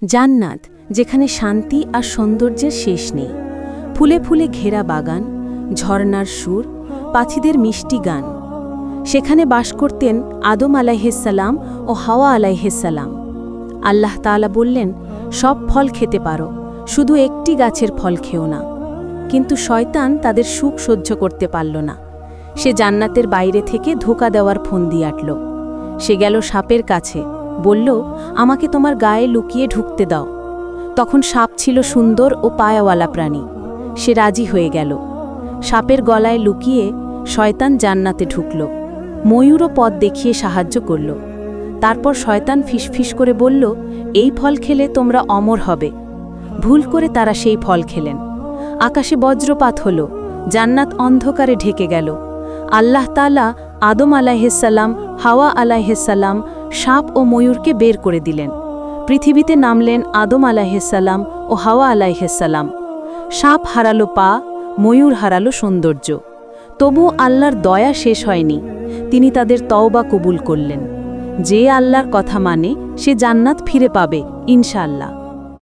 জান্নাত, যেখানে শান্তি আর সৌন্দর্যের শেষ নেই। ফুলে ফুলে ঘেরা বাগান, ঝর্নার সুর, পাখিদের মিষ্টি গান। সেখানে বাস করতেন আদম আলাইহিসসালাম ও হাওয়া আলাইহিসসালাম। আল্লাহ তাআলা বললেন, সব ফল খেতে পারো, শুধু একটি গাছের ফল খেও না। কিন্তু শয়তান তাদের সুখ সহ্য করতে পারল না। সে জান্নাতের বাইরে থেকে ধোঁকা দেওয়ার ফন্দি আঁটল। সে গেল সাপের কাছে, বলল, আমাকে তোমার গায়ে লুকিয়ে ঢুকতে দাও। তখন সাপ ছিল সুন্দর ও পায়াওয়ালা প্রাণী। সে রাজি হয়ে গেল। সাপের গলায় লুকিয়ে শয়তান জান্নাতে ঢুকল। ময়ূরও পথ দেখিয়ে সাহায্য করল। তারপর শয়তান ফিসফিস করে বলল, এই ফল খেলে তোমরা অমর হবে। ভুল করে তারা সেই ফল খেলেন। আকাশে বজ্রপাত হল, জান্নাত অন্ধকারে ঢেকে গেল। আল্লাহ তাআলা আদম আলাইহিসসালাম, হাওয়া আলাইহিসসালাম, সাপ ও ময়ূরকে বের করে দিলেন। পৃথিবীতে নামলেন আদম আলাইহিসসালাম ও হাওয়া আলাইহিসসালাম। সাপ হারালো পা, ময়ূর হারালো সৌন্দর্য। তবু আল্লাহর দয়া শেষ হয়নি। তিনি তাদের তওবা কবুল করলেন। যে আল্লাহর কথা মানে সে জান্নাত ফিরে পাবে ইনশাআল্লাহ।